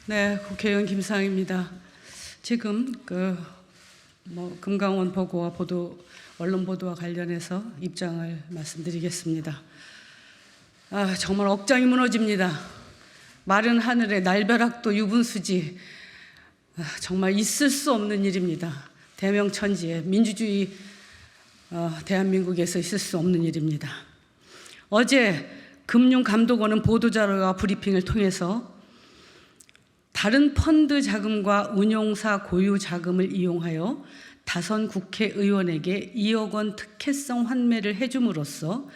네, 국회의원 김상입니다. 지금 금강원 보고와 언론 보도와 관련해서 입장을 말씀드리겠습니다. 정말 억장이 무너집니다. 마른 하늘에 날벼락도 유분수지. 정말 있을 수 없는 일입니다. 대명천지에 민주주의 대한민국에서 있을 수 없는 일입니다. 어제 금융감독원은 보도자료와 브리핑을 통해서 다른 펀드 자금과 운용사 고유 자금을 이용하여 다선 국회의원에게 2억 원 특혜성 환매를 해줌으로써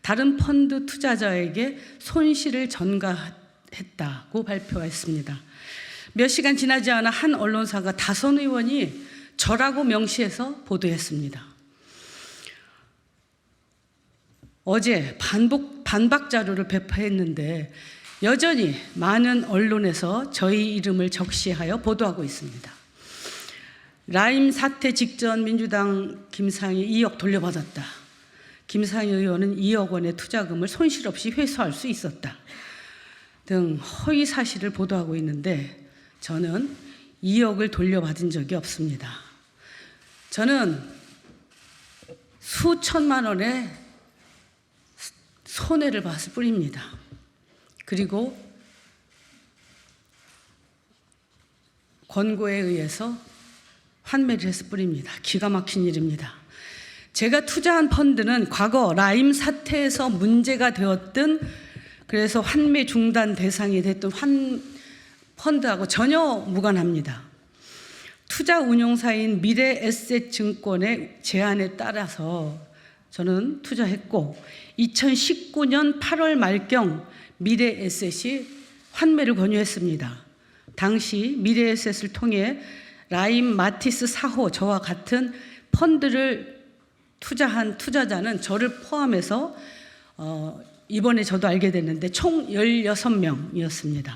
다른 펀드 투자자에게 손실을 전가했다고 발표했습니다. 몇 시간 지나지 않아 한 언론사가 다선 의원이 저라고 명시해서 보도했습니다. 어제 반박 자료를 배포했는데 여전히 많은 언론에서 저희 이름을 적시하여 보도하고 있습니다. 라임 사태 직전 민주당 김상희 2억 돌려받았다. 김상희 의원은 2억 원의 투자금을 손실 없이 회수할 수 있었다. 등 허위 사실을 보도하고 있는데 저는 2억을 돌려받은 적이 없습니다. 저는 수천만 원의 손해를 봤을 뿐입니다. 그리고 권고에 의해서 환매를 했을 뿐입니다. 기가 막힌 일입니다. 제가 투자한 펀드는 과거 라임 사태에서 문제가 되었던, 그래서 환매 중단 대상이 됐던 펀드하고 전혀 무관합니다. 투자 운용사인 미래에셋증권의 제안에 따라서 저는 투자했고 2019년 8월 말경 미래에셋이 환매를 권유했습니다. 당시 미래에셋을 통해 라임 마티스 4호 저와 같은 펀드를 투자한 투자자는 저를 포함해서 이번에 저도 알게 됐는데 총 16명이었습니다.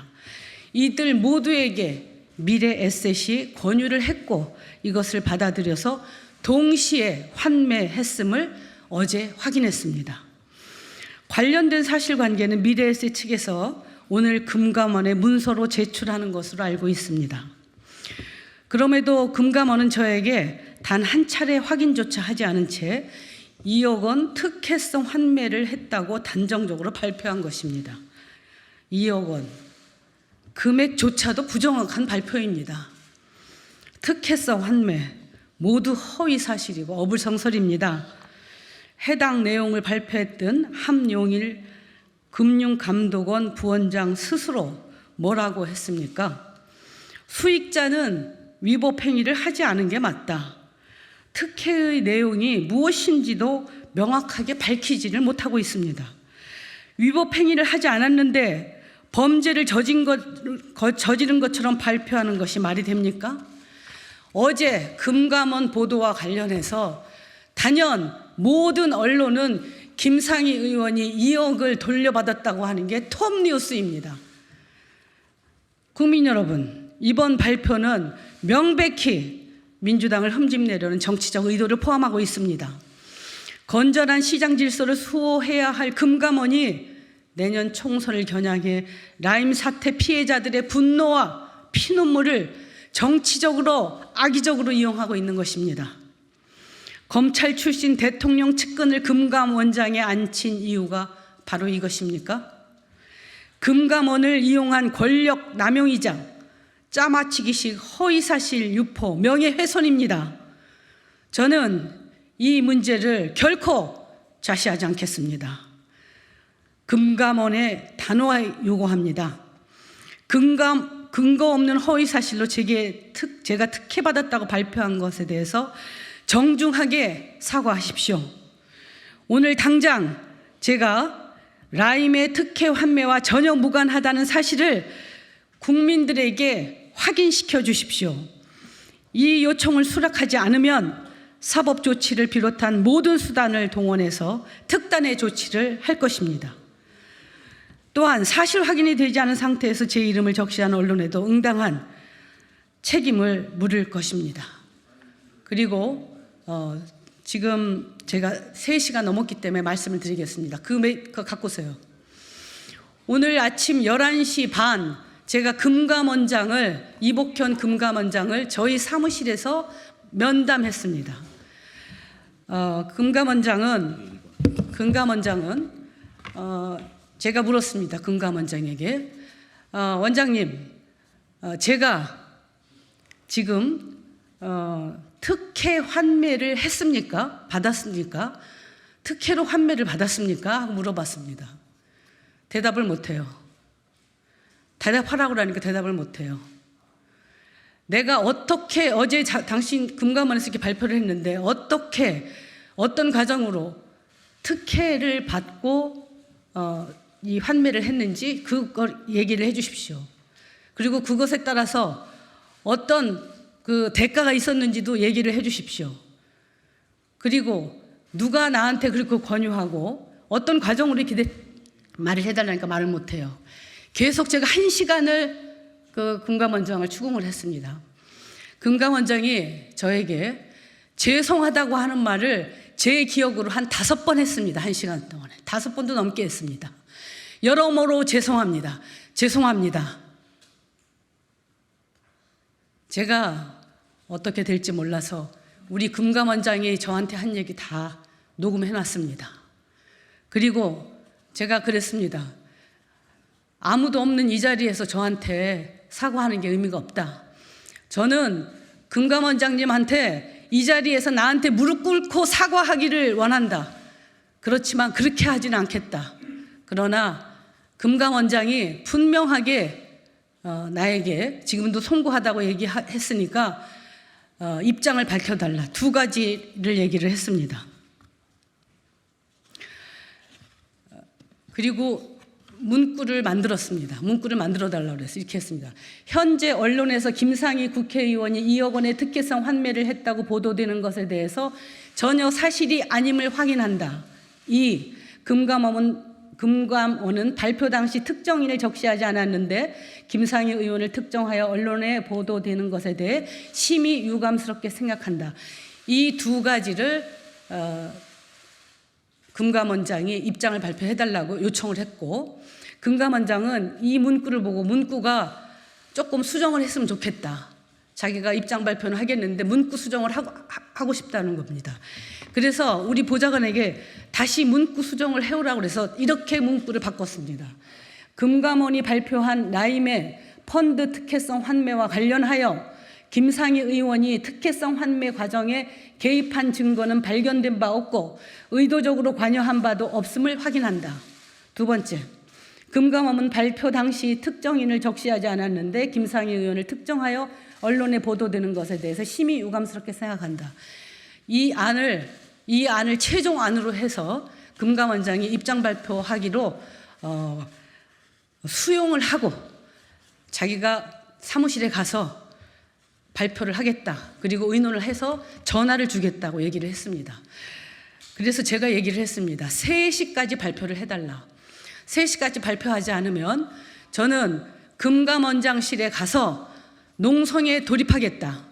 이들 모두에게 미래에셋이 권유를 했고 이것을 받아들여서 동시에 환매했음을 어제 확인했습니다. 관련된 사실관계는 미래에셋 측에서 오늘 금감원에 문서로 제출하는 것으로 알고 있습니다. 그럼에도 금감원은 저에게 단 한 차례 확인조차 하지 않은 채 2억 원 특혜성 환매를 했다고 단정적으로 발표한 것입니다. 2억 원. 금액조차도 부정확한 발표입니다. 특혜성 환매 모두 허위 사실이고 어불성설입니다. 해당 내용을 발표했던 함용일 금융감독원 부원장 스스로 뭐라고 했습니까? 수익자는 위법 행위를 하지 않은 게 맞다. 특혜의 내용이 무엇인지도 명확하게 밝히지를 못하고 있습니다. 위법 행위를 하지 않았는데 범죄를 저지른 것처럼 발표하는 것이 말이 됩니까? 어제 금감원 보도와 관련해서 단연 모든 언론은 김상희 의원이 2억을 돌려받았다고 하는 게 톱뉴스입니다. 국민 여러분, 이번 발표는 명백히 민주당을 흠집내려는 정치적 의도를 포함하고 있습니다. 건전한 시장 질서를 수호해야 할 금감원이 내년 총선을 겨냥해 라임 사태 피해자들의 분노와 피눈물을 정치적으로 악의적으로 이용하고 있는 것입니다. 검찰 출신 대통령 측근을 금감원장에 앉힌 이유가 바로 이것입니까? 금감원을 이용한 권력 남용이자 짜맞추기식 허위사실 유포, 명예훼손입니다. 저는 이 문제를 결코 좌시하지 않겠습니다. 금감원에 단호하게 요구합니다. 근거 없는 허위사실로 제가 특혜받았다고 발표한 것에 대해서 정중하게 사과하십시오. 오늘 당장 제가 라임의 특혜 환매와 전혀 무관하다는 사실을 국민들에게 확인시켜 주십시오. 이 요청을 수락하지 않으면 사법 조치를 비롯한 모든 수단을 동원해서 특단의 조치를 할 것입니다. 또한 사실 확인이 되지 않은 상태에서 제 이름을 적시한 언론에도 응당한 책임을 물을 것입니다. 그리고 지금 제가 3시가 넘었기 때문에 말씀을 드리겠습니다. 그거 갖고 오세요. 오늘 아침 11시 반 제가 이복현 금감원장을 저희 사무실에서 면담했습니다. 금감원장은 제가 물었습니다. 금감원장에게 원장님, 제가 지금 특혜 환매를 했습니까? 받았습니까? 특혜로 환매를 받았습니까? 하고 물어봤습니다. 대답을 못해요. 대답하라고 하니까 대답을 못해요. 내가 어떻게 어제 당신 금감원에서 이렇게 발표를 했는데 어떤 과정으로 특혜를 받고 이 환매를 했는지 그걸 얘기를 해 주십시오. 그리고 그것에 따라서 어떤 그 대가가 있었는지도 얘기를 해 주십시오. 그리고 누가 나한테 그렇게 권유하고 어떤 과정으로 이렇게 말을 해달라니까 말을 못해요. 계속 제가 1시간을 그 금감원장을 추궁을 했습니다. 금감원장이 저에게 죄송하다고 하는 말을 제 기억으로 한 5번 했습니다. 1시간 동안에. 5번도 넘게 했습니다. 여러모로 죄송합니다. 죄송합니다. 제가 어떻게 될지 몰라서 우리 금감원장이 저한테 한 얘기 다 녹음해 놨습니다. 그리고 제가 그랬습니다. 아무도 없는 이 자리에서 저한테 사과하는 게 의미가 없다. 저는 금감원장님한테 이 자리에서 나한테 무릎 꿇고 사과하기를 원한다. 그렇지만 그렇게 하지는 않겠다. 그러나 금감원장이 분명하게 나에게 지금도 송구하다고 얘기했으니까 입장을 밝혀달라. 2가지를 얘기를 했습니다. 그리고 문구를 만들었습니다. 문구를 만들어 달라고 그래서 이렇게 했습니다. 현재 언론에서 김상희 국회의원이 2억 원의 특혜성 환매를 했다고 보도되는 것에 대해서 전혀 사실이 아님을 확인한다. 2. 금감원은 발표 당시 특정인을 적시하지 않았는데 김상희 의원을 특정하여 언론에 보도되는 것에 대해 심히 유감스럽게 생각한다. 이 2가지를 금감원장이 입장을 발표해달라고 요청을 했고, 금감원장은 이 문구를 보고 문구가 조금 수정을 했으면 좋겠다. 자기가 입장 발표는 하겠는데 문구 수정을 하고 싶다는 겁니다. 그래서 우리 보좌관에게 다시 문구 수정을 해오라고 해서 이렇게 문구를 바꿨습니다. 금감원이 발표한 라임의 펀드 특혜성 환매와 관련하여 김상희 의원이 특혜성 환매 과정에 개입한 증거는 발견된 바 없고 의도적으로 관여한 바도 없음을 확인한다. 2번째, 금감원은 발표 당시 특정인을 적시하지 않았는데 김상희 의원을 특정하여 언론에 보도되는 것에 대해서 심히 유감스럽게 생각한다. 이 안을 최종 안으로 해서 금감원장이 입장 발표하기로 수용을 하고 자기가 사무실에 가서 발표를 하겠다. 그리고 의논을 해서 전화를 주겠다고 얘기를 했습니다. 그래서 제가 얘기를 했습니다. 3시까지 발표를 해달라. 3시까지 발표하지 않으면 저는 금감원장실에 가서 농성에 돌입하겠다.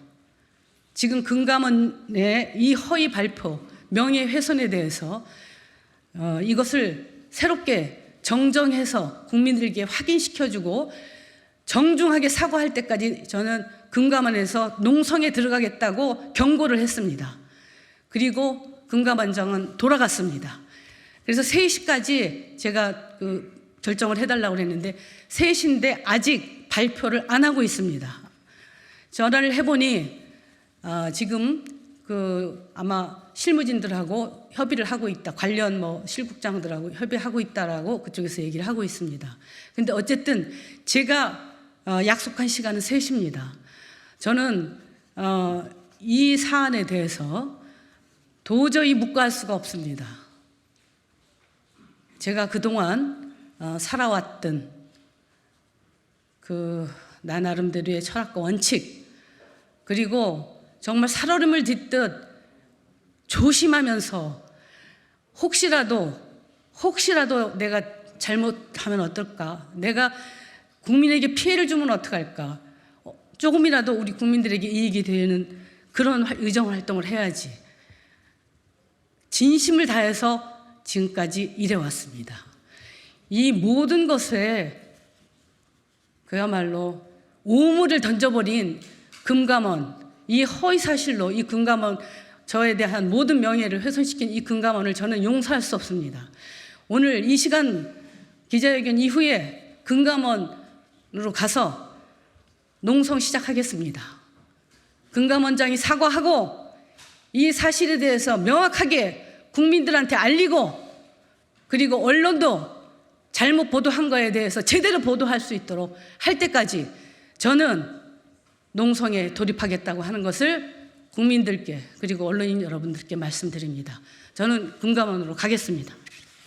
지금 금감원의 이 허위 발표, 명예훼손에 대해서 이것을 새롭게 정정해서 국민들에게 확인시켜주고 정중하게 사과할 때까지 저는 금감원에서 농성에 들어가겠다고 경고를 했습니다. 그리고 금감원장은 돌아갔습니다. 그래서 3시까지 제가 결정을 해달라고 했는데 3시인데 아직 발표를 안 하고 있습니다. 전화를 해보니 지금 아마 실무진들하고 협의를 하고 있다. 관련 실국장들하고 협의하고 있다라고 그쪽에서 얘기를 하고 있습니다. 근데 어쨌든 제가 약속한 시간은 3시입니다. 저는 이 사안에 대해서 도저히 묵과할 수가 없습니다. 제가 그동안 살아왔던 나 나름대로의 철학과 원칙, 그리고 정말 살얼음을 딛듯 조심하면서 혹시라도 내가 잘못하면 어떨까? 내가 국민에게 피해를 주면 어떡할까? 조금이라도 우리 국민들에게 이익이 되는 그런 의정 활동을 해야지. 진심을 다해서 지금까지 일해왔습니다. 이 모든 것에 그야말로 오물을 던져버린 금감원, 이 허위사실로 이 금감원, 저에 대한 모든 명예를 훼손시킨 이 금감원을 저는 용서할 수 없습니다. 오늘 이 시간 기자회견 이후에 금감원으로 가서 농성 시작하겠습니다. 금감원장이 사과하고 이 사실에 대해서 명확하게 국민들한테 알리고, 그리고 언론도 잘못 보도한 거에 대해서 제대로 보도할 수 있도록 할 때까지 저는 농성에 돌입하겠다고 하는 것을 국민들께, 그리고 언론인 여러분들께 말씀드립니다. 저는 금감원으로 가겠습니다.